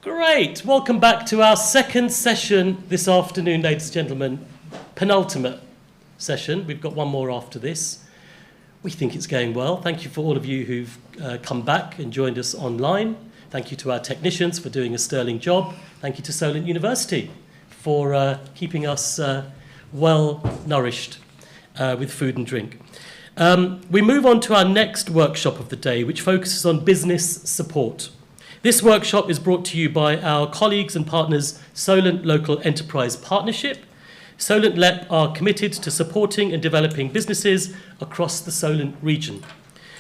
Great. Welcome back to our second session this afternoon, ladies and gentlemen. Penultimate session. We've got one more after this. We think it's going well. Thank you for all of you who've come back and joined us online. Thank you to our technicians for doing a sterling job. Thank you to Solent University for keeping us well nourished with food and drink. We move on to our next workshop of the day, which focuses on business support. This workshop is brought to you by our colleagues and partners, Solent Local Enterprise Partnership. Solent LEP are committed to supporting and developing businesses across the Solent region.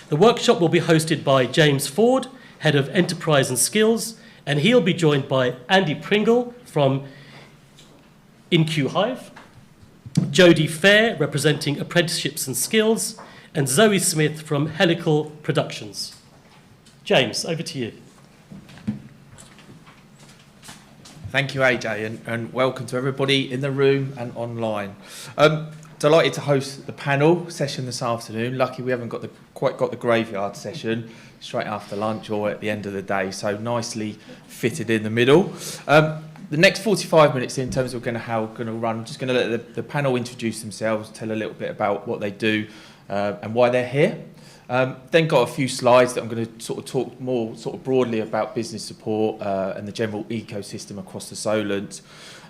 The workshop will be hosted by James Ford, Head of Enterprise and Skills, and he'll be joined by Andy Pringle from Incu Hive, Jody Fair, representing Apprenticeships and Skills, and Zoe Smith from Helical Productions. James, over to you. Thank you, AJ, and welcome to everybody in the room and online. Delighted to host the panel session this afternoon. Lucky we haven't quite got the graveyard session straight after lunch or at the end of the day, so nicely fitted in the middle. The next 45 minutes in terms of how we're going to run, I'm just going to let the panel introduce themselves, tell a little bit about what they do and why they're here. Then got a few slides that I'm going to sort of talk more broadly about business support and the general ecosystem across the Solent,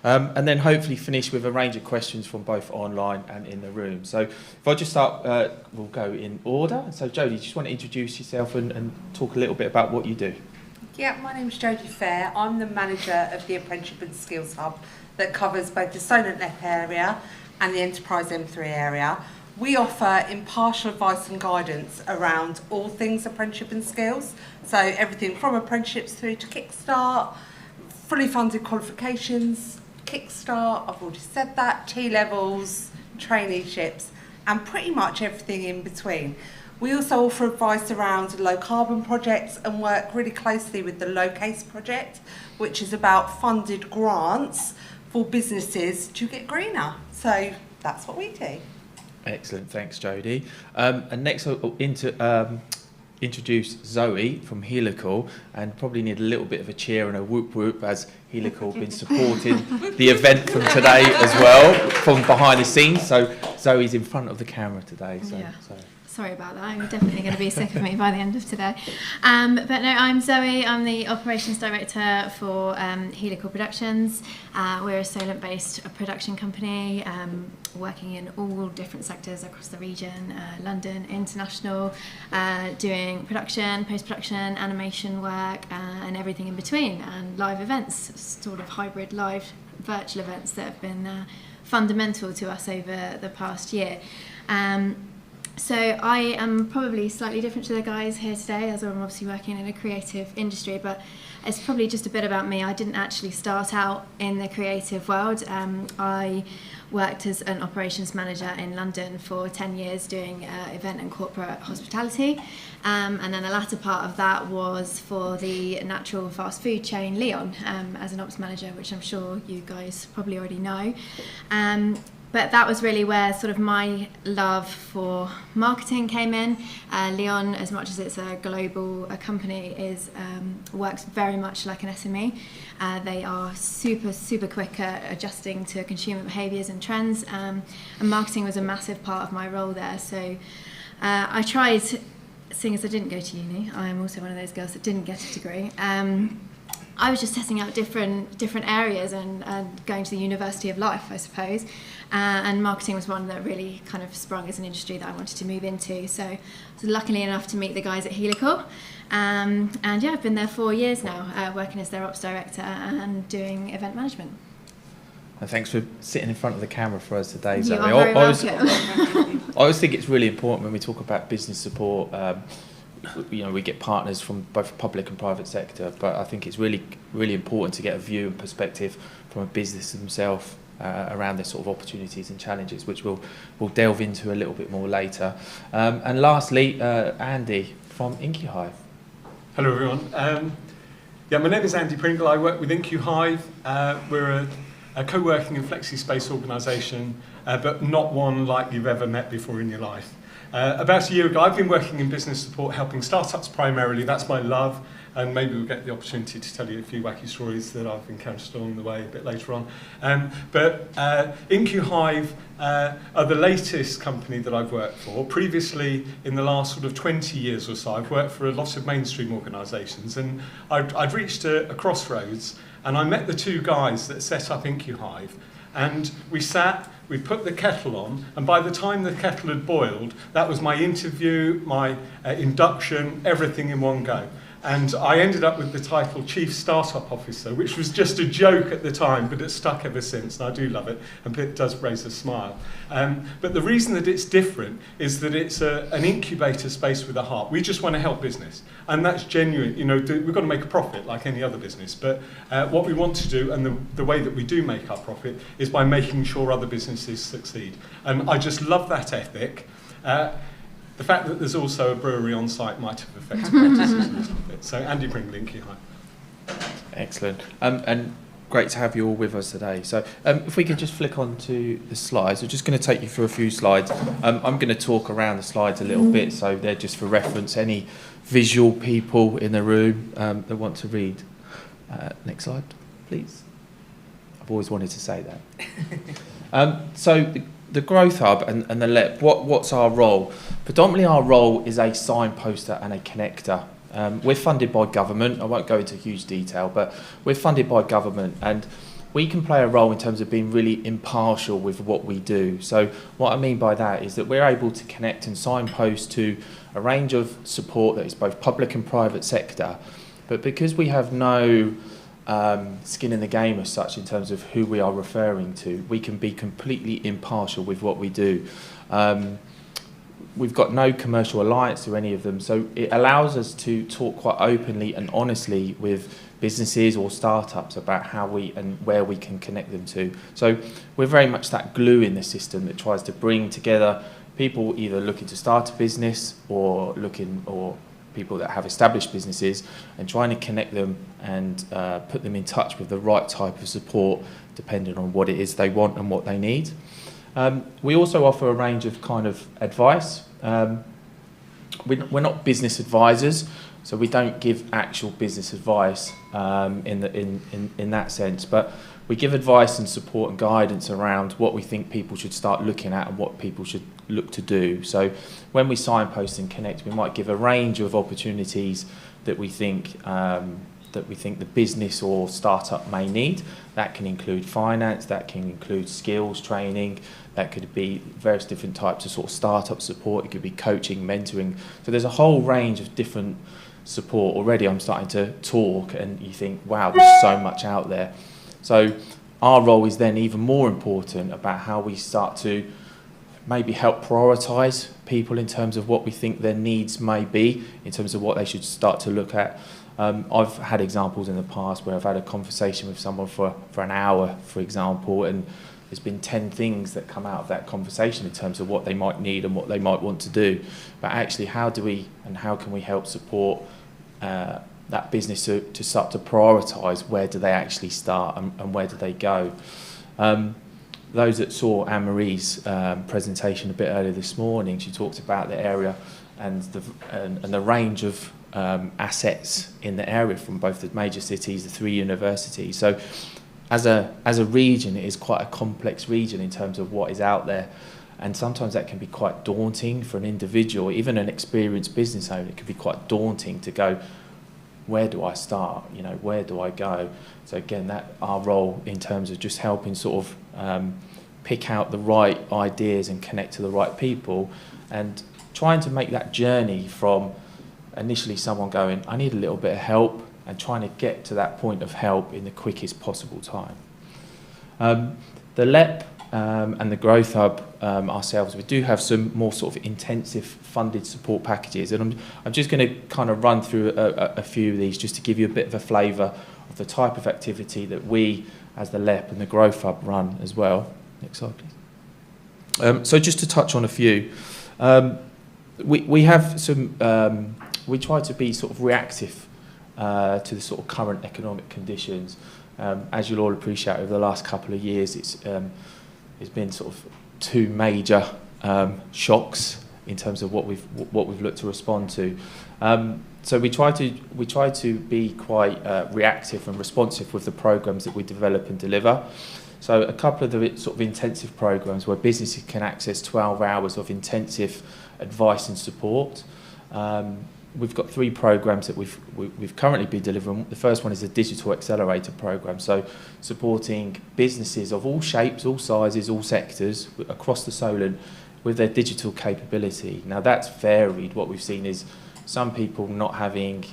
and then hopefully finish with a range of questions from both online and in the room. So if I just start, we'll go in order. So Jody, you just want to introduce yourself and talk a little bit about what you do? Yeah, my name's Jody Fair. I'm the manager of the Apprenticeship and Skills Hub that covers both the Solent LEP area and the Enterprise M3 area. We offer impartial advice and guidance around all things apprenticeship and skills. So everything from apprenticeships through to Kickstart, fully funded qualifications, Kickstart, I've already said that, T-levels, traineeships, and pretty much everything in between. We also offer advice around low carbon projects and work really closely with the Low Case project, which is about funded grants for businesses to get greener. So that's what we do. Excellent, thanks Jody. And next I'll introduce Zoe from Helical, and probably need a little bit of a cheer and a whoop whoop as Helical have been supporting the event from today as well, from behind the scenes. So Zoe's in front of the camera today. So. Sorry about that. I'm definitely going to be sick of me by the end of today. But no, I'm Zoe. I'm the Operations Director for Helical Productions. We're a Solent-based production company working in all different sectors across the region, London, international, doing production, post-production, animation work, and everything in between, and live events, sort of hybrid live virtual events that have been fundamental to us over the past year. So I am probably slightly different to the guys here today, as I'm obviously working in a creative industry, but it's probably just a bit about me. I didn't actually start out in the creative world. I worked as an operations manager in London for 10 years doing event and corporate hospitality, and then the latter part of that was for the natural fast food chain Leon as an ops manager, which I'm sure you guys probably already know. But that was really where sort of my love for marketing came in. Leon, as much as it's a global company, works very much like an SME. They are super quick at adjusting to consumer behaviours and trends, and marketing was a massive part of my role there. So I tried, seeing as I didn't go to uni, I am also one of those girls that didn't get a degree. I was just testing out different areas and going to the University of Life, I suppose. And marketing was one that really kind of sprung as an industry that I wanted to move into. So I was luckily enough to meet the guys at Helical. And yeah, I've been there 4 years now, working as their ops director and doing event management. And thanks for sitting in front of the camera for us today, Zoe. You are very welcome. I always think it's really important when we talk about business support. We get partners from both public and private sector, but I think it's really important to get a view and perspective from a business themselves around their sort of opportunities and challenges, which we'll delve into a little bit more later. And lastly, Andy from Incu Hive. Hello everyone. My name is Andy Pringle. I work with Incu Hive. We're a co-working and flexi-space organisation, but not one like you've ever met before in your life. About a year ago, I've been working in business support, helping startups primarily. That's my love. and maybe we'll get the opportunity to tell you a few wacky stories that I've encountered along the way a bit later on. But Incu Hive are the latest company that I've worked for. Previously, in the last sort of 20 years or so, I've worked for a lot of mainstream organisations, and I'd reached a crossroads, and I met the two guys that set up Incu Hive, and we put the kettle on, and by the time the kettle had boiled, that was my interview, my induction, everything in one go. And I ended up with the title Chief Startup Officer, which was just a joke at the time, but it's stuck ever since, and I do love it, and it does raise a smile. But the reason that it's different is that it's an incubator space with a heart. We just want to help business, and that's genuine. You know, we've got to make a profit like any other business, but what we want to do, and the way that we do make our profit, is by making sure other businesses succeed. And I just love that ethic. The fact that there's also a brewery on site might have affected my decision a little bit. So Andy Pringle, Incu Hive. Excellent. And great to have you all with us today. So if we could just flick on to the slides. We're just going to take you through a few slides. I'm going to talk around the slides a little bit, so they're just for reference. Any visual people in the room that want to read. Next slide, please. I've always wanted to say that. So the Growth Hub and the LEP, what's our role? Predominantly our role is a signposter and a connector. We're funded by government. I won't go into huge detail, but we're funded by government, and we can play a role in terms of being really impartial with what we do. So what I mean by that is that we're able to connect and signpost to a range of support that is both public and private sector, but because we have no skin in the game as such in terms of who we are referring to, we can be completely impartial with what we do. We've got no commercial alliance to any of them, so it allows us to talk quite openly and honestly with businesses or startups about how we and where we can connect them to. So we're very much that glue in the system that tries to bring together people either looking to start a business or people that have established businesses, and trying to connect them and put them in touch with the right type of support depending on what it is they want and what they need. We also offer a range of kind of advice. We're not business advisors, so we don't give actual business advice in that sense, but we give advice and support and guidance around what we think people should start looking at and what people should look to do. So when we signpost and connect, we might give a range of opportunities that we think the business or startup may need. That can include finance, that can include skills training, that could be various different types of sort of startup support. It could be coaching, mentoring. So there's a whole range of different support. Already I'm starting to talk and you think, wow, there's so much out there. So our role is then even more important about how we start to maybe help prioritise people in terms of what we think their needs may be, in terms of what they should start to look at. I've had examples in the past where I've had a conversation with someone for an hour, for example, and there's been 10 things that come out of that conversation in terms of what they might need and what they might want to do. But actually, how can we help support that business to start to prioritise where do they actually start and where do they go? Those that saw Anne-Marie's presentation a bit earlier this morning, she talked about the area and the range of assets in the area from both the major cities, the 3 universities. So as a region, it is quite a complex region in terms of what is out there. And sometimes that can be quite daunting for an individual, even an experienced business owner. It can be quite daunting to go, where do I start? You know, where do I go? So again, that our role in terms of just helping sort of pick out the right ideas and connect to the right people, and trying to make that journey from initially someone going, I need a little bit of help, and trying to get to that point of help in the quickest possible time. The LEP and the Growth Hub ourselves, we do have some more sort of intensive funded support packages, and I'm just going to kind of run through a few of these just to give you a bit of a flavour of the type of activity that we as the LEP and the Growth Hub run as well. Next slide, please. So just to touch on a few, we have some, we try to be sort of reactive to the sort of current economic conditions. As you'll all appreciate, over the last couple of years, it's been sort of 2 major shocks in terms of what we've looked to respond to. So we try to be quite reactive and responsive with the programs that we develop and deliver. So a couple of the sort of intensive programs where businesses can access 12 hours of intensive advice and support. We've got 3 programs that we've currently been delivering. The first one is a digital accelerator program, so supporting businesses of all shapes, all sizes, all sectors across the Solent with their digital capability. Now that's varied. What we've seen is some people not having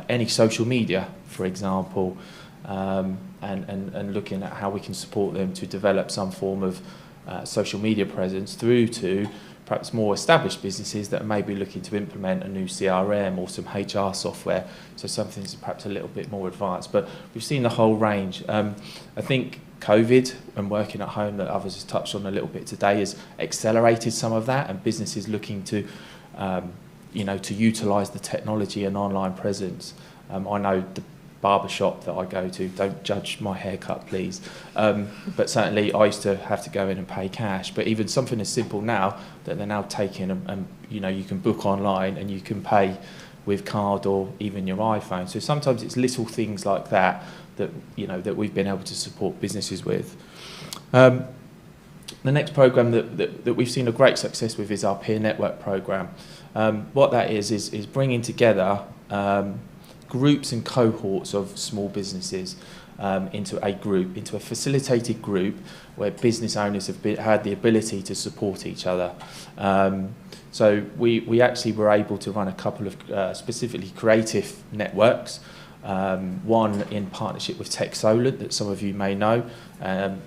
any social media, for example, and looking at how we can support them to develop some form of social media presence, through to perhaps more established businesses that may be looking to implement a new CRM or some HR software, so something that's perhaps a little bit more advanced. But we've seen the whole range. I think COVID and working at home, that others have touched on a little bit today, has accelerated some of that, and businesses looking to to utilise the technology and online presence. I know the barber shop that I go to, don't judge my haircut please, but certainly I used to have to go in and pay cash, but even something as simple now that they're now taking and you can book online and you can pay with card or even your iPhone. So sometimes it's little things like that that we've been able to support businesses with. The next program that we've seen a great success with is our peer network program. What that is bringing together groups and cohorts of small businesses into a facilitated group where business owners have had the ability to support each other. So we actually were able to run a couple of specifically creative networks, one in partnership with Tech Solent that some of you may know,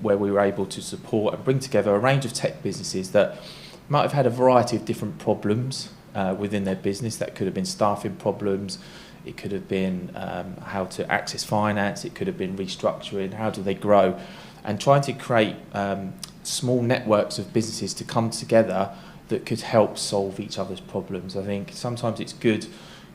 where we were able to support and bring together a range of tech businesses that might have had a variety of different problems within their business. That could have been staffing problems, it could have been how to access finance, it could have been restructuring, how do they grow, and trying to create small networks of businesses to come together that could help solve each other's problems. I think sometimes it's good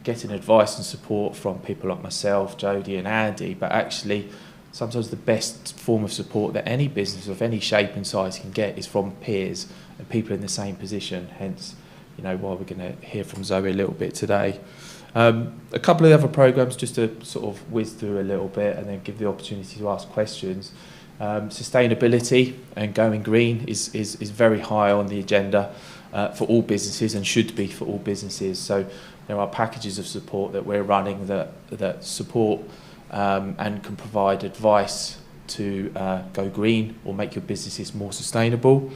getting advice and support from people like myself, Jody and Andy, but actually sometimes the best form of support that any business of any shape and size can get is from peers and people in the same position, hence why we're going to hear from Zoe a little bit today. A couple of other programs just to sort of whiz through a little bit and then give the opportunity to ask questions. Sustainability and going green is very high on the agenda for all businesses and should be for all businesses. So there are packages of support that we're running that support and can provide advice to go green or make your businesses more sustainable.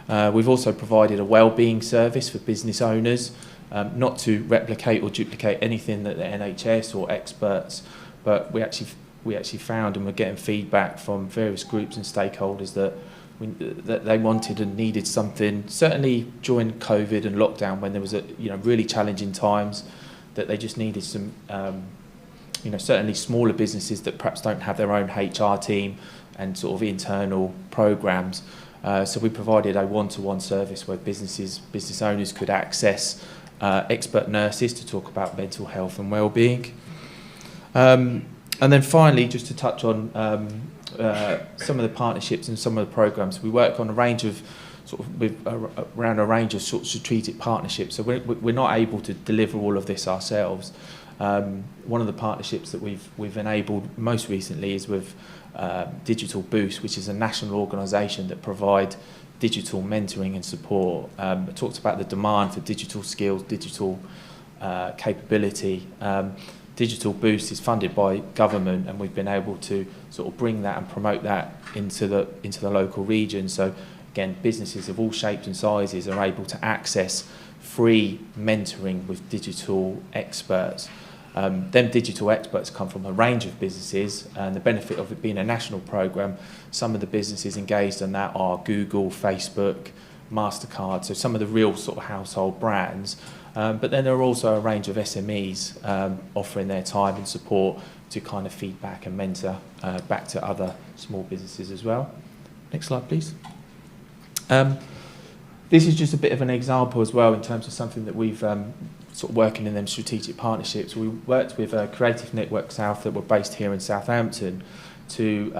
We've also provided a wellbeing service for business owners, not to replicate or duplicate anything that the NHS or experts, but we actually found, and we're getting feedback from various groups and stakeholders that they wanted and needed something, certainly during COVID and lockdown when there was really challenging times, that they just needed some certainly smaller businesses that perhaps don't have their own HR team and sort of internal programs. So we provided a one-to-one service where business owners could access expert nurses to talk about mental health and well-being. And then finally, just to touch on some of the partnerships and some of the programs, we work on a range of around a range of sort of strategic partnerships. So we're not able to deliver all of this ourselves. One of the partnerships that we've enabled most recently is with Digital Boost, which is a national organisation that provide digital mentoring and support. It talks about the demand for digital skills, digital capability. Digital Boost is funded by government, and we've been able to sort of bring that and promote that into the local region. So again, businesses of all shapes and sizes are able to access free mentoring with digital experts. Them digital experts come from a range of businesses, and the benefit of it being a national programme, some of the businesses engaged in that are Google, Facebook, MasterCard, so some of the real sort of household brands. But then there are also a range of SMEs offering their time and support to kind of feedback and mentor back to other small businesses as well. Next slide, please. This is just a bit of an example as well in terms of something that we've sort of working in them strategic partnerships. We worked with Creative Network South that were based here in Southampton to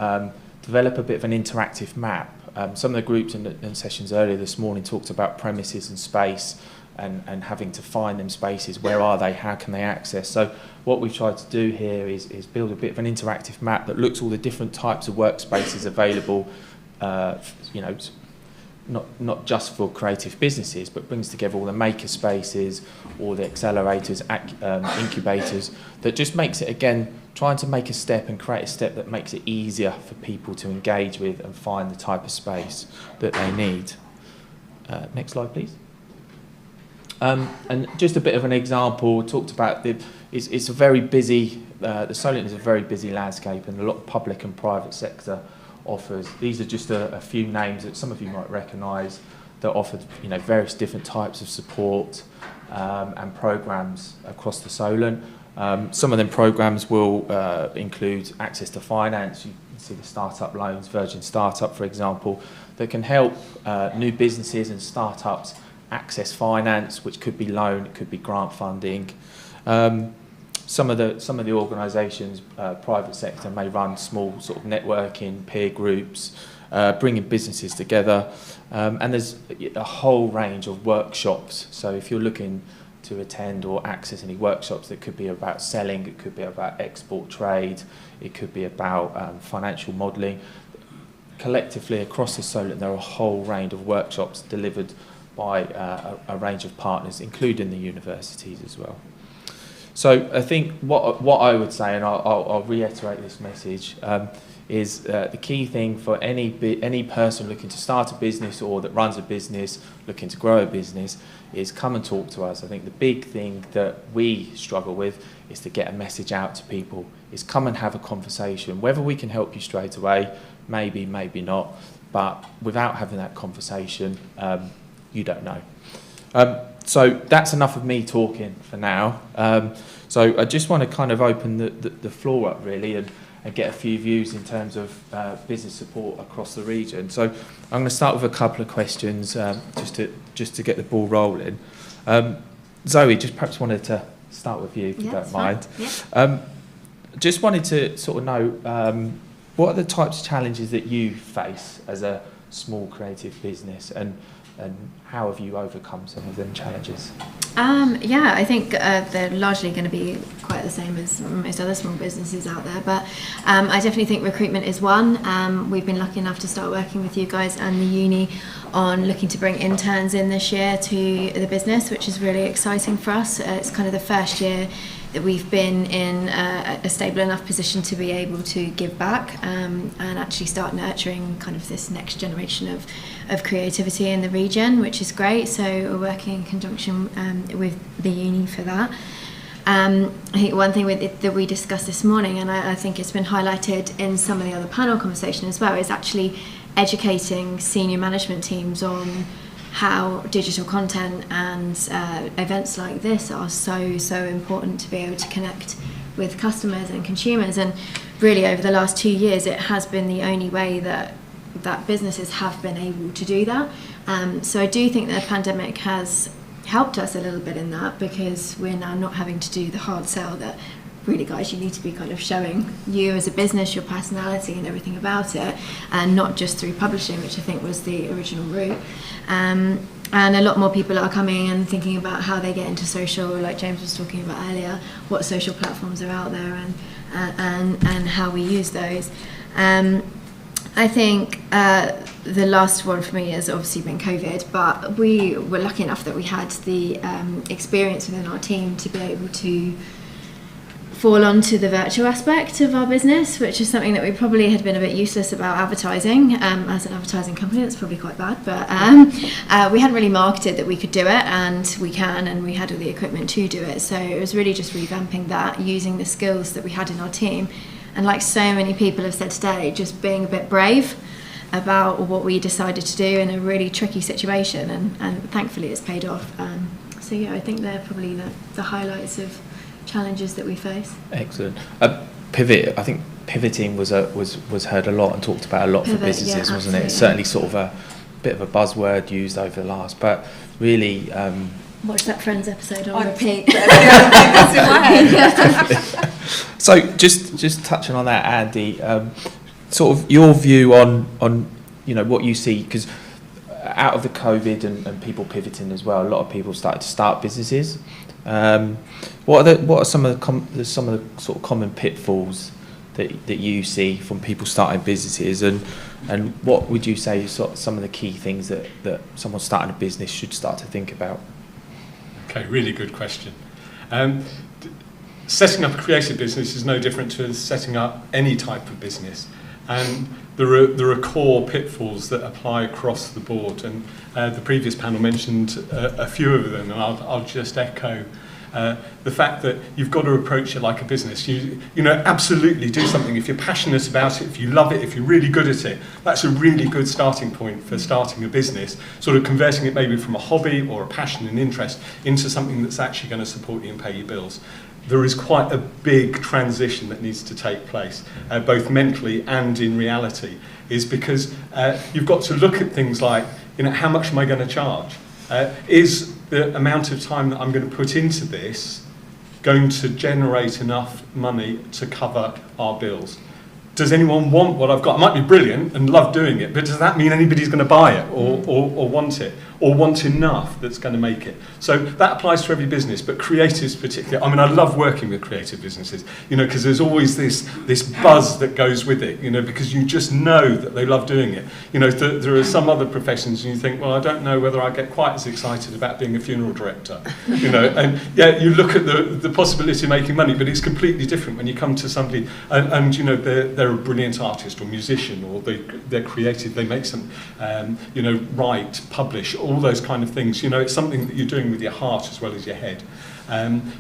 develop a bit of an interactive map. Some of the groups and sessions earlier this morning talked about premises and space, and having to find them spaces. Where are they? How can they access? So what we've tried to do here is build a bit of an interactive map that looks all the different types of workspaces available, not just for creative businesses, but brings together all the maker spaces, all the accelerators, incubators, that just makes it, again, trying to make a step and create a step that makes it easier for people to engage with and find the type of space that they need. Next slide, please. And just a bit of an example, talked about it's a very busy, the Solent is a very busy landscape, and a lot of public and private sector offers. These are just a few names that some of you might recognise that offered various different types of support and programmes across the Solent. Some of them programmes will include access to finance. You can see the startup loans, Virgin Startup for example, that can help new businesses and startups access finance, which could be loan, it could be grant funding. Some of the organisations, private sector, may run small sort of networking, peer groups, bringing businesses together, and there's a whole range of workshops. So if you're looking to attend or access any workshops, that could be about selling, it could be about export trade, it could be about financial modelling. Collectively across the Solent, there are a whole range of workshops delivered by a range of partners, including the universities as well. So I think what I would say, and I'll reiterate this message, is the key thing for any person looking to start a business or that runs a business, looking to grow a business, is come and talk to us. I think the big thing that we struggle with is to get a message out to people, is come and have a conversation. Whether we can help you straight away, maybe not, but without having that conversation, you don't know. So that's enough of me talking for now. So I just want to kind of open the floor up really and get a few views in terms of business support across the region. So I'm going to start with a couple of questions just to get the ball rolling. Zoe, just perhaps wanted to start with you if you don't mind. Yeah. Just wanted to sort of know what are the types of challenges that you face as a small creative business, and how have you overcome some of them challenges? Yeah, I think they're largely going to be quite the same as most other small businesses out there, but I definitely think recruitment is one. We've been lucky enough to start working with you guys and the uni on looking to bring interns in this year to the business, which is really exciting for us. It's kind of the first year that we've been in a stable enough position to be able to give back and actually start nurturing kind of this next generation of creativity in the region, which is great. So we're working in conjunction with the uni for that. I think one thing that we discussed this morning, and I think it's been highlighted in some of the other panel conversation as well, is actually educating senior management teams on how digital content and events like this are so important to be able to connect with customers and consumers. And really over the last 2 years it has been the only way that businesses have been able to do that. So I do think the pandemic has helped us a little bit in that, because we're now not having to do the hard sell that really, guys, you need to be kind of showing you as a business, your personality and everything about it, and not just through publishing, which I think was the original route. And a lot more people are coming and thinking about how they get into social, like James was talking about earlier, what social platforms are out there and how we use those. I think the last one for me has obviously been COVID, but we were lucky enough that we had the experience within our team to be able to fall onto the virtual aspect of our business, which is something that we probably had been a bit useless about advertising. As an advertising company, that's probably quite bad, but we hadn't really marketed that we could do it, and we can, and we had all the equipment to do it. So it was really just revamping that, using the skills that we had in our team, and like so many people have said today, just being a bit brave about what we decided to do in a really tricky situation, and thankfully it's paid off. So yeah, I think they're probably the highlights of challenges that we face. Excellent. Pivot, I think pivoting was heard a lot and talked about a lot for businesses, wasn't it? It's certainly sort of a bit of a buzzword used over the last, but really watch that Friends episode on repeat. So just touching on that, Andy, sort of your view on what you see, because out of the COVID and people pivoting as well, a lot of people started to start businesses. What are some of the sort of common pitfalls that you see from people starting businesses, and what would you say is some of the key things that someone starting a business should start to think about? Okay, really good question. Setting up a creative business is no different to setting up any type of business, and there are core pitfalls that apply across the board, and the previous panel mentioned a few of them, and I'll just echo the fact that you've got to approach it like a business. You know, absolutely do something. If you're passionate about it, if you love it, if you're really good at it, that's a really good starting point for starting a business, sort of converting it maybe from a hobby or a passion and interest into something that's actually going to support you and pay your bills. There is quite a big transition that needs to take place, both mentally and in reality, is because you've got to look at things like, you know, how much am I going to charge? Is the amount of time that I'm going to put into this going to generate enough money to cover our bills? Does anyone want what I've got? I might be brilliant and love doing it, but does that mean anybody's going to buy it or want it, or want enough that's going to make it? So that applies to every business, but creatives particularly. I mean, I love working with creative businesses, you know, because there's always this buzz that goes with it, you know, because you just know that they love doing it. You know, there are some other professions and you think, well, I don't know whether I get quite as excited about being a funeral director, you know, and yeah, you look at the possibility of making money, but it's completely different when you come to somebody and you know, they're a brilliant artist or musician, or they're creative, they make some, you know, write, publish, all those kind of things. You know, it's something that you're doing with your heart as well as your head.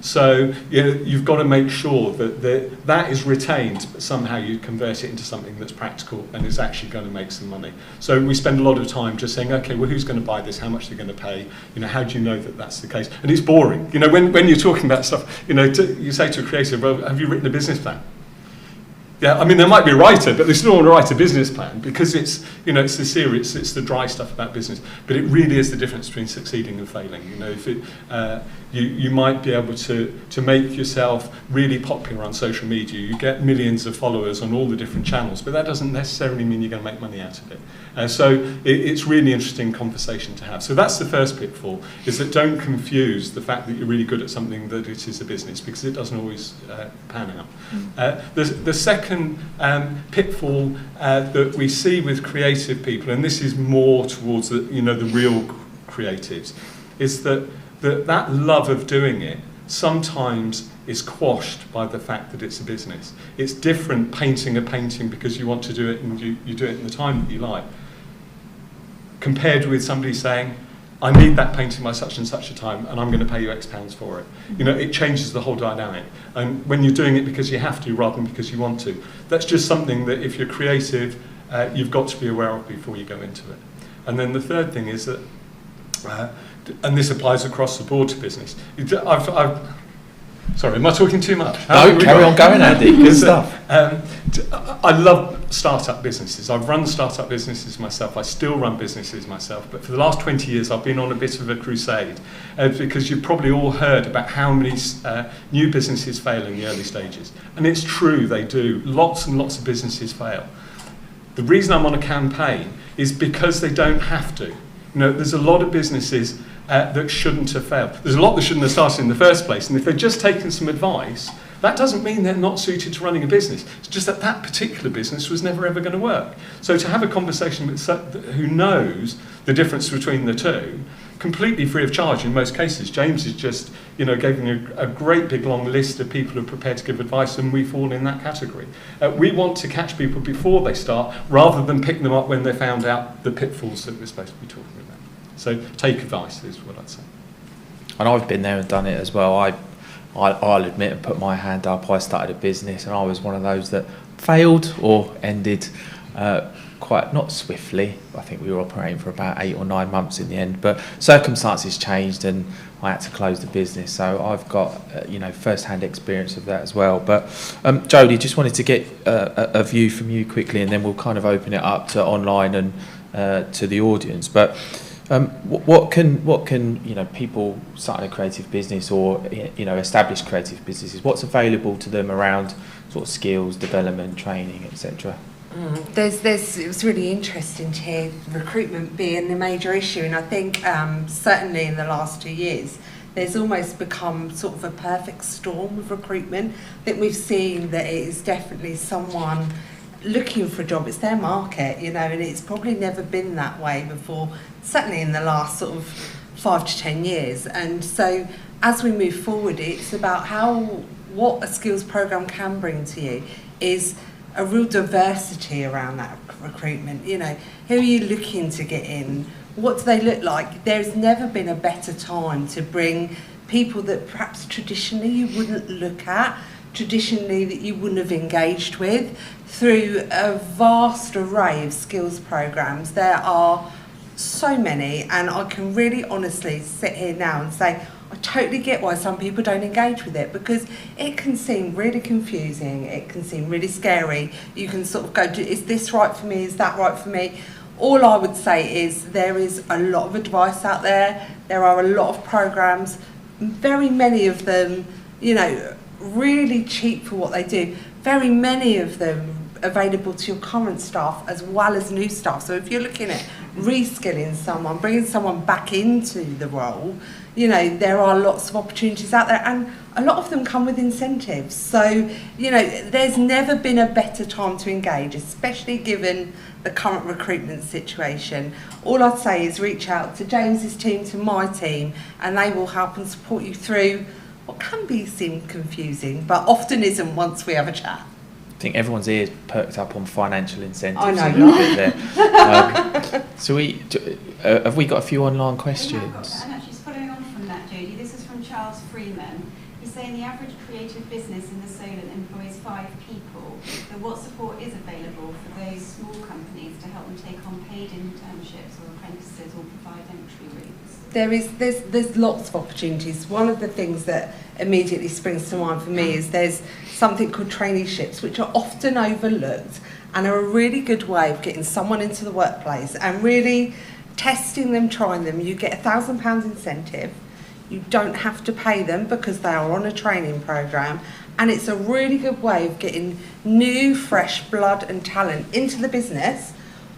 So you've got to make sure that that is retained, but somehow you convert it into something that's practical and is actually going to make some money. So we spend a lot of time just saying, okay, well, who's going to buy this? How much they're going to pay? You know, how do you know that that's the case? And it's boring. You know, when you're talking about stuff, you know, you say to a creative, well, have you written a business plan? Yeah, I mean, there might be a writer, but they still want to write a business plan because it's, you know, it's the serious, it's the dry stuff about business. But it really is the difference between succeeding and failing. You know, if it, you might be able to make yourself really popular on social media. You get millions of followers on all the different channels, but that doesn't necessarily mean you're going to make money out of it. So it's really interesting conversation to have. So that's the first pitfall, is that don't confuse the fact that you're really good at something that it is a business, because it doesn't always pan out. The second pitfall that we see with creative people, and this is more towards the, you know, the real creatives, is that love of doing it sometimes is quashed by the fact that it's a business. It's different painting a painting because you want to do it and you do it in the time that you like, compared with somebody saying, I need that painting by such and such a time and I'm going to pay you X pounds for it. You know, it changes the whole dynamic. And when you're doing it because you have to rather than because you want to, that's just something that if you're creative, you've got to be aware of before you go into it. And then the third thing is that, and this applies across the board to business. Sorry, am I talking too much? No, carry on going, Andy. Good stuff. I love startup businesses. I've run startup businesses myself. I still run businesses myself. But for the last 20 years, I've been on a bit of a crusade because you've probably all heard about how many new businesses fail in the early stages. And it's true, they do. Lots and lots of businesses fail. The reason I'm on a campaign is because they don't have to. You know, there's a lot of businesses that shouldn't have failed. There's a lot that shouldn't have started in the first place, and if they've just taken some advice, that doesn't mean they're not suited to running a business. It's just that that particular business was never ever going to work. So to have a conversation with who knows the difference between the two, completely free of charge in most cases. James has just, you know, gave me a great big long list of people who are prepared to give advice, and we fall in that category. We want to catch people before they start, rather than pick them up when they found out the pitfalls that we're supposed to be talking about. So take advice is what I'd say. And I've been there and done it as well. I'll admit and put my hand up. I started a business and I was one of those that failed or ended quite, not swiftly. I think we were operating for about 8 or 9 months in the end, but circumstances changed and I had to close the business. So I've got, you know, first-hand experience of that as well. But Jody, just wanted to get a view from you quickly, and then we'll kind of open it up to online and to the audience. But what can you know, people starting a creative business or, you know, established creative businesses, what's available to them around sort of skills, development, training, etc.? It was really interesting to hear recruitment being a major issue, and I think certainly in the last 2 years there's almost become sort of a perfect storm of recruitment. I think we've seen that it is definitely someone looking for a job, it's their market, you know, and it's probably never been that way before, certainly in the last sort of 5 to 10 years. And so as we move forward, it's about what a skills programme can bring to you is a real diversity around that recruitment. You know, who are you looking to get in? What do they look like? There's never been a better time to bring people that perhaps traditionally you wouldn't look at, traditionally that you wouldn't have engaged with, through a vast array of skills programmes. There are so many, and I can really honestly sit here now and say, I totally get why some people don't engage with it, because it can seem really confusing, it can seem really scary. You can sort of go, is this right for me, is that right for me? All I would say is there is a lot of advice out there, there are a lot of programmes, very many of them, you know, really cheap for what they do, very many of them available to your current staff as well as new staff. So if you're looking at reskilling someone, bringing someone back into the role, you know, there are lots of opportunities out there, and a lot of them come with incentives. So, you know, there's never been a better time to engage, especially given the current recruitment situation. All I'd say is reach out to James's team, to my team, and they will help and support you through what can seem confusing, but often isn't once we have a chat. I think everyone's ears perked up on financial incentives. I know, a little bit there. So have we got a few online questions? And actually, following on from that, Jody, this is from Charles Freeman. He's saying the average creative business in the Solent employs 5 people. So what support is available for those small companies to help them take on paid internships or apprentices or provide entry routes? There's lots of opportunities. One of the things that immediately springs to mind for me is there's something called traineeships, which are often overlooked and are a really good way of getting someone into the workplace and really testing them, trying them. You get £1,000 incentive. You don't have to pay them because they are on a training programme, and it's a really good way of getting new, fresh blood and talent into the business,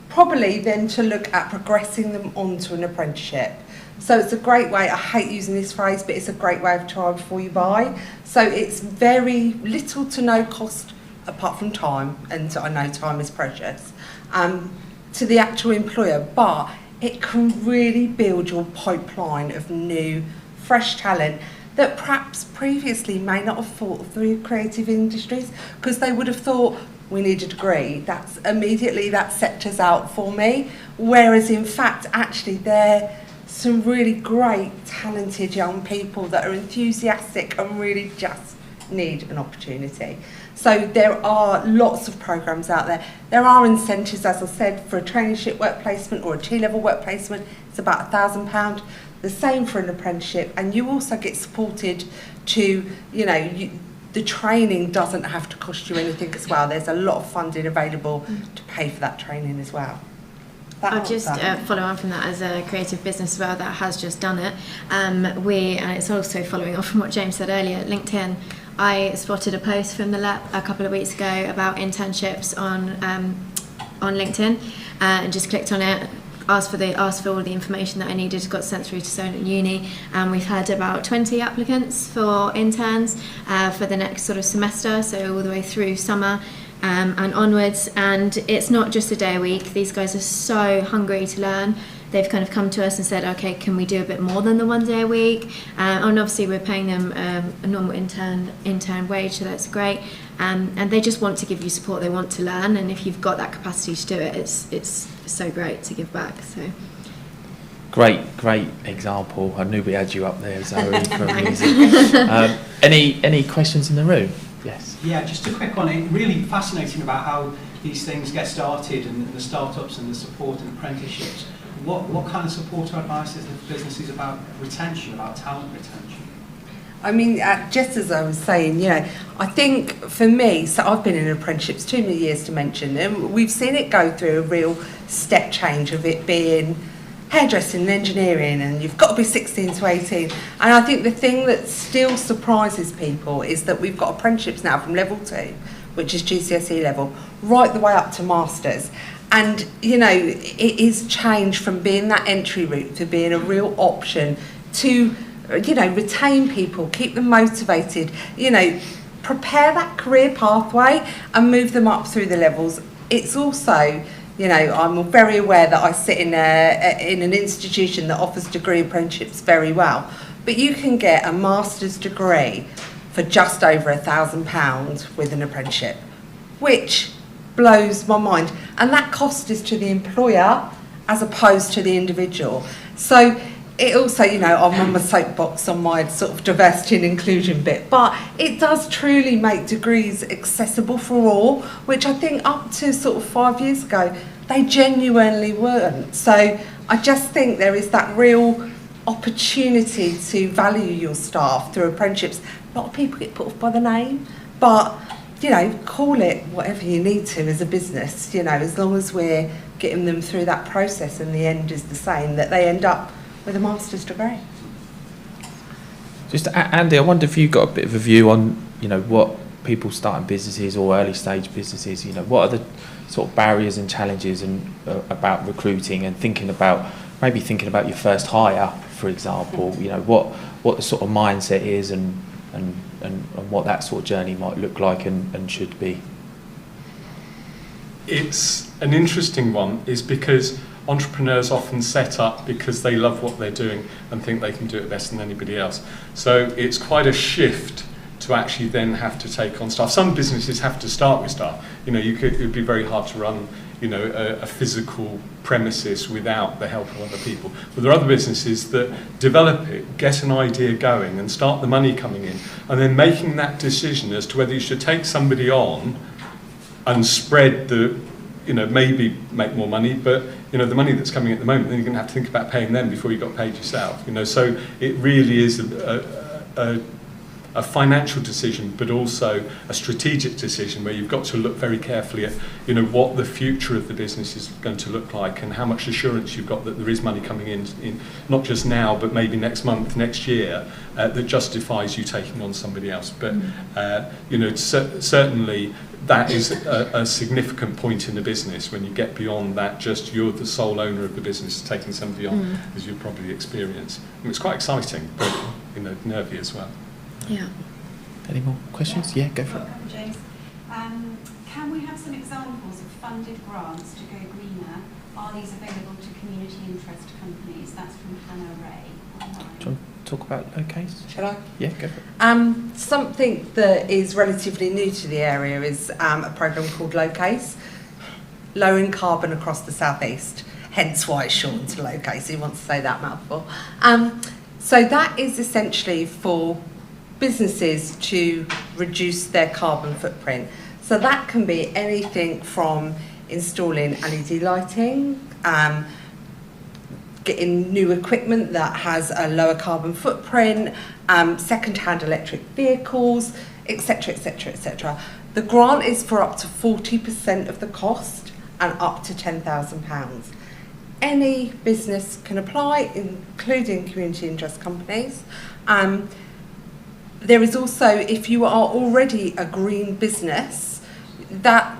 probably then to look at progressing them onto an apprenticeship. So it's a great way, I hate using this phrase, but it's a great way of try before you buy. So it's very little to no cost apart from time, and I know time is precious, to the actual employer, but it can really build your pipeline of new, fresh talent that perhaps previously may not have thought through creative industries because they would have thought, we need a degree, that's immediately that sector's out for me. Whereas in fact, actually they're some really great, talented young people that are enthusiastic and really just need an opportunity. So there are lots of programmes out there. There are incentives, as I said, for a traineeship work placement or a T-level work placement. It's about £1,000. The same for an apprenticeship, and you also get supported to, you know, the training doesn't have to cost you anything as well. There's a lot of funding available to pay for that training as well. I'll just follow on from that as a creative business as well that has just done it. And it's also following on from what James said earlier, LinkedIn. I spotted a post from the LEP a couple of weeks ago about internships on LinkedIn, and just clicked on it, asked for all the information that I needed, got sent through to Solent Uni, and we've had about 20 applicants for interns for the next sort of semester, so all the way through summer. And onwards, and it's not just a day a week. These guys are so hungry to learn. They've kind of come to us and said, okay, can we do a bit more than the 1 day a week? And obviously we're paying them a normal intern wage, so that's great. And they just want to give you support. They want to learn, and if you've got that capacity to do it, it's so great to give back. So great example. I knew we had you up there, Zoe, for a reason. Any questions in the room? Yes. Yeah, just a quick one. It's really fascinating about how these things get started and the startups and the support and apprenticeships. What kind of support or advice is the businesses about retention, about talent retention? I mean, just as I was saying, you know, I think for me, so I've been in apprenticeships too many years to mention, and we've seen it go through a real step change of it being hairdressing and engineering, and you've got to be 16 to 18. And I think the thing that still surprises people is that we've got apprenticeships now from level 2, which is GCSE level, right the way up to masters. And, you know, it is changed from being that entry route to being a real option to, you know, retain people, keep them motivated, you know, prepare that career pathway and move them up through the levels. It's also, you know, I'm very aware that I sit in an institution that offers degree apprenticeships very well, but you can get a master's degree for just over £1,000 with an apprenticeship, which blows my mind. And that cost is to the employer as opposed to the individual. So it also, you know, I'm on my soapbox on my sort of diversity and inclusion bit, but it does truly make degrees accessible for all, which I think up to sort of 5 years ago, they genuinely weren't. So I just think there is that real opportunity to value your staff through apprenticeships. A lot of people get put off by the name, but, you know, call it whatever you need to as a business, you know, as long as we're getting them through that process and the end is the same, that they end up with a master's degree. Just Andy, I wonder if you've got a bit of a view on, you know, what people starting businesses or early stage businesses, you know, what are the sort of barriers and challenges and about recruiting and thinking about your first hire, for example, you know, what the sort of mindset is and what that sort of journey might look like and should be. It's an interesting one, is because entrepreneurs often set up because they love what they're doing and think they can do it better than anybody else. So it's quite a shift to actually then have to take on staff. Some businesses have to start with staff. You know, it would be very hard to run, you know, a physical premises without the help of other people. But there are other businesses that develop it, get an idea going and start the money coming in, and then making that decision as to whether you should take somebody on and spread the, you know, maybe make more money, but, you know, the money that's coming at the moment, then you're going to have to think about paying them before you got paid yourself, you know. So it really is a financial decision, but also a strategic decision where you've got to look very carefully at, you know, what the future of the business is going to look like and how much assurance you've got that there is money coming in not just now, but maybe next month, next year, that justifies you taking on somebody else. But, you know, certainly that is a significant point in the business when you get beyond that, just you're the sole owner of the business taking somebody on, as you've probably experienced. And it's quite exciting, but, you know, nervy as well. Yeah. Any more questions? Yeah, go for it. James, can we have some examples of funded grants to go greener? Are these available to community interest companies? That's from Hannah Ray. Do you want to talk about Locase? Shall I? Yeah, go for it. Something that is relatively new to the area is a programme called Locase, lowering carbon across the southeast, hence why it's shortened to Locase, who wants to say that mouthful. So that is essentially for businesses to reduce their carbon footprint. So that can be anything from installing LED lighting, getting new equipment that has a lower carbon footprint, second-hand electric vehicles, etc., etc., etc. The grant is for up to 40% of the cost and up to £10,000. Any business can apply, including community interest companies. There is also, if you are already a green business, that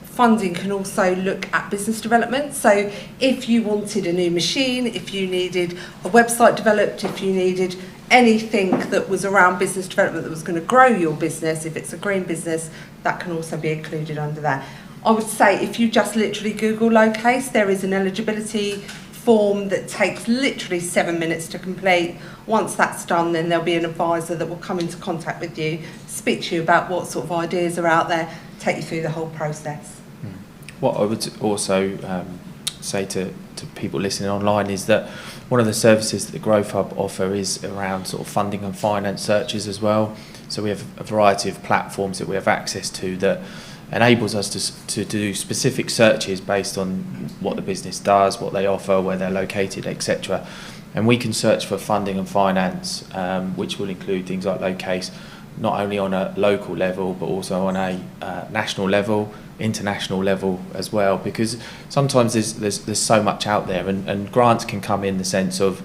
funding can also look at business development. So if you wanted a new machine, if you needed a website developed, if you needed anything that was around business development that was going to grow your business, if it's a green business, that can also be included under that. I would say if you just literally Google Locase, there is an eligibility form that takes literally 7 minutes to complete. Once that's done, then there'll be an advisor that will come into contact with you, speak to you about what sort of ideas are out there, take you through the whole process. What I would also say to people listening online is that one of the services that the Growth Hub offer is around sort of funding and finance searches as well. So we have a variety of platforms that we have access to that enables us to do specific searches based on what the business does, what they offer, where they're located, etc. And we can search for funding and finance, which will include things like Locase, not only on a local level, but also on a national level, international level as well, because sometimes there's so much out there, and grants can come in the sense of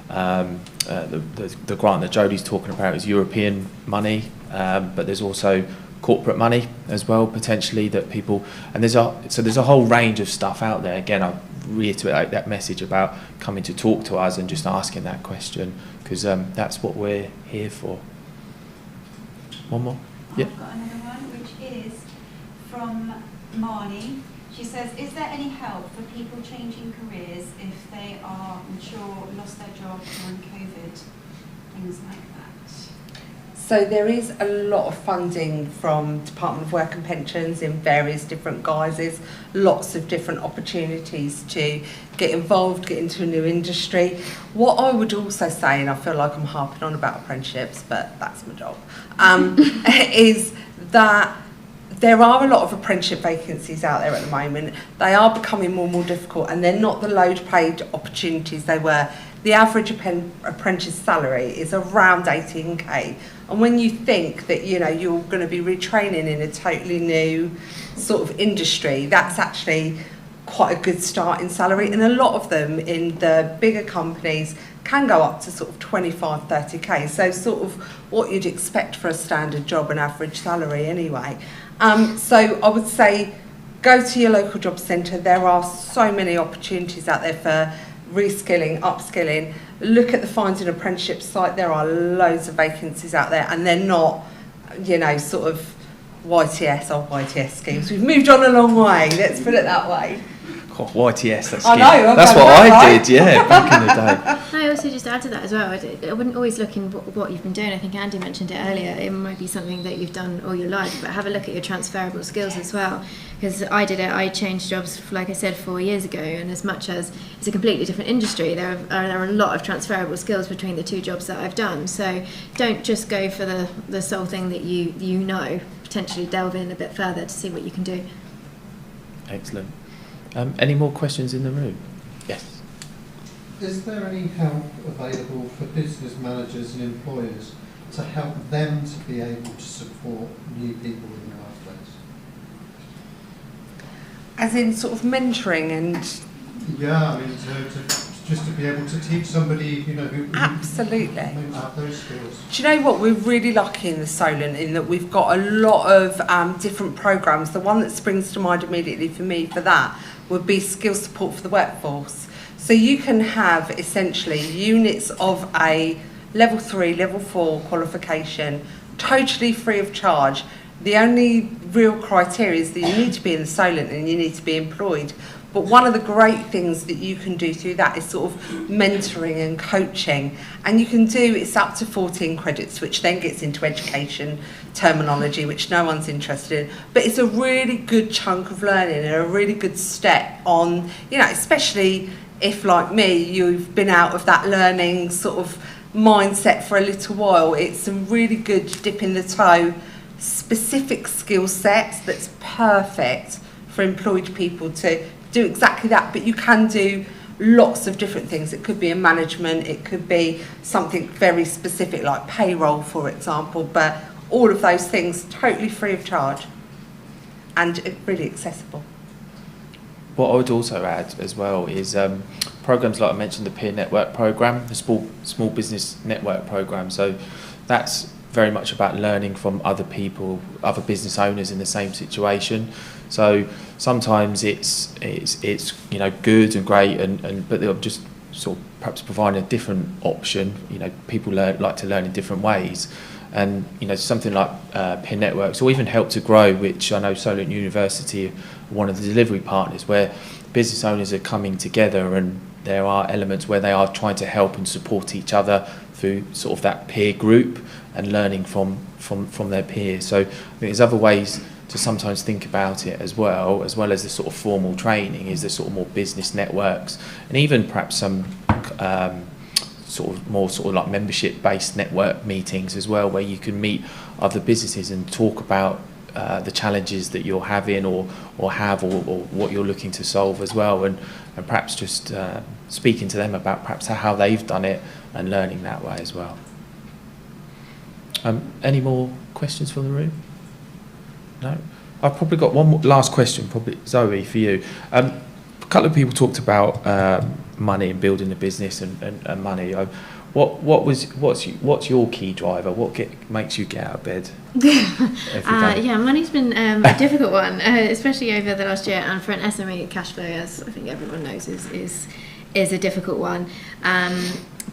the grant that Jody's talking about is European money, but there's also corporate money as well, potentially, that people, and there's a whole range of stuff out there. Again, I reiterate that message about coming to talk to us and just asking that question, because that's what we're here for. One more? Yeah. I've got another one, which is from Marnie. She says, is there any help for people changing careers if they are mature, lost their job during COVID, things like that? So there is a lot of funding from Department of Work and Pensions in various different guises, lots of different opportunities to get involved, get into a new industry. What I would also say, and I feel like I'm harping on about apprenticeships, but that's my job, is that there are a lot of apprenticeship vacancies out there at the moment. They are becoming more and more difficult, and they're not the low paid opportunities they were. The average apprentice salary is around 18k. And when you think that, you know, you're going to be retraining in a totally new sort of industry, that's actually quite a good starting salary. And a lot of them in the bigger companies can go up to sort of 25, 30k. So sort of what you'd expect for a standard job, an average salary anyway. So I would say go to your local job centre. There are so many opportunities out there for reskilling, upskilling. Look at the Finding Apprenticeship site. There are loads of vacancies out there, and they're not, you know, sort of YTS or YTS schemes. We've moved on a long way, let's put it that way. Oh, YTS, that's I know, that's what I did, yeah, back in the day. I also just add to that as well, I wouldn't always look in what you've been doing. I think Andy mentioned it earlier. It might be something that you've done all your life, but have a look at your transferable skills as well. Because I did it, I changed jobs, like I said, 4 years ago, and as much as it's a completely different industry, there are a lot of transferable skills between the two jobs that I've done. So don't just go for the sole thing that you know, potentially delve in a bit further to see what you can do. Excellent. Any more questions in the room? Yes. Is there any help available for business managers and employers to help them to be able to support new people in the workplace? As in sort of mentoring and... Yeah, I mean, just to be able to teach somebody, you know, who Absolutely. may have those skills. Do you know what? We're really lucky in the Solent in that we've got a lot of different programmes. The one that springs to mind immediately for me for that would be skill support for the workforce. So you can have essentially units of a level 3, level 4 qualification, totally free of charge. The only real criteria is that you need to be in the Solent and you need to be employed. But one of the great things that you can do through that is sort of mentoring and coaching. And you can do, it's up to 14 credits, which then gets into education terminology, which no one's interested in. But it's a really good chunk of learning and a really good step on, you know, especially if, like me, you've been out of that learning sort of mindset for a little while. It's some really good dip in the toe, specific skill sets that's perfect for employed people to do exactly that. But you can do lots of different things. It could be in management, it could be something very specific like payroll, for example, but all of those things totally free of charge and really accessible. What I would also add as well is programs like I mentioned, the peer network program, the small business network program. So that's very much about learning from other people, other business owners in the same situation. So sometimes it's you know, good and great, but they'll just sort of perhaps provide a different option. You know, people like to learn in different ways, and you know, something like peer networks or even Help to Grow, which I know Solent University are one of the delivery partners, where business owners are coming together, and there are elements where they are trying to help and support each other through sort of that peer group and learning from their peers. So I think there's other ways to sometimes think about it as well as the sort of formal training, is the sort of more business networks, and even perhaps some sort of like membership based network meetings as well, where you can meet other businesses and talk about the challenges that you're having or what you're looking to solve as well, and perhaps just speaking to them about perhaps how they've done it and learning that way as well. Any more questions from the room? No? I've probably got one more, last question, probably Zoe, for you. A couple of people talked about money and building a business and money. What's your key driver? What makes you get out of bed? every day? Yeah, money's been a difficult one, especially over the last year. And for an SME, cash flow, as I think everyone knows, is a difficult one.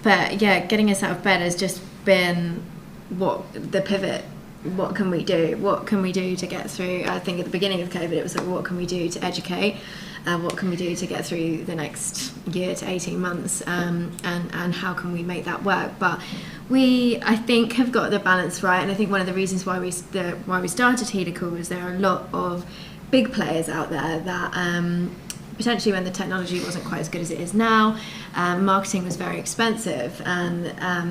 But yeah, getting us out of bed has just been the pivot. What can we do? What can we do to get through? I think at the beginning of COVID, it was like, what can we do to educate? What can we do to get through the next year to 18 months? And how can we make that work? But we, I think, have got the balance right. And I think one of the reasons why we started Helical was there are a lot of big players out there that potentially when the technology wasn't quite as good as it is now, marketing was very expensive, and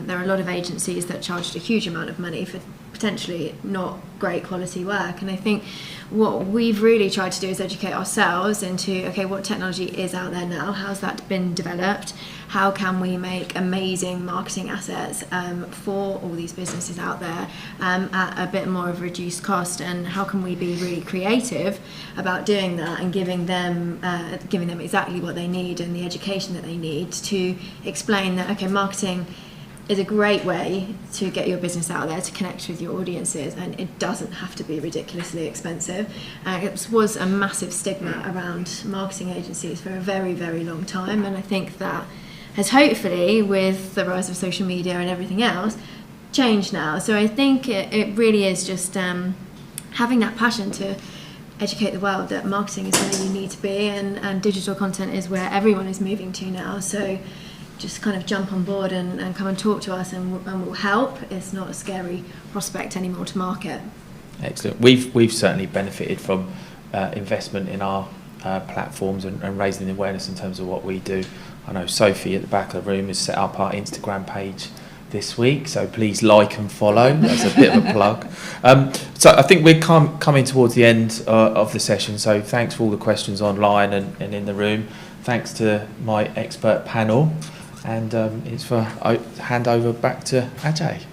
there are a lot of agencies that charged a huge amount of money for potentially not great quality work. And I think what we've really tried to do is educate ourselves into, okay, what technology is out there now? How's that been developed? How can we make amazing marketing assets for all these businesses out there at a bit more of a reduced cost? And how can we be really creative about doing that and giving them exactly what they need and the education that they need to explain that, okay, marketing is a great way to get your business out there, to connect with your audiences, and it doesn't have to be ridiculously expensive. It was a massive stigma around marketing agencies for a very, very long time, and I think that has hopefully, with the rise of social media and everything else, changed now. So I think it really is just having that passion to educate the world that marketing is where you need to be, and digital content is where everyone is moving to now. So just kind of jump on board and come and talk to us, and we'll help. It's not a scary prospect anymore to market. Excellent. We've certainly benefited from investment in our platforms and raising the awareness in terms of what we do. I know Sophie at the back of the room has set up our Instagram page this week, so please like and follow. That's a bit of a plug. So I think we're coming towards the end of the session, so thanks for all the questions online and in the room. Thanks to my expert panel. And it's for hand over back to Ajay.